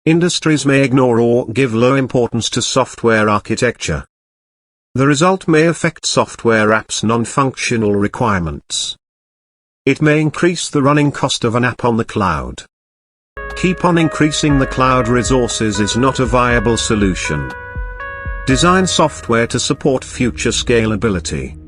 Industries may ignore or give low importance to software architecture. The result may affect software apps' non-functional requirements. It may increase the running cost of an app on the cloud. Keep on increasing the cloud resources is not a viable solution. Design software to support future scalability.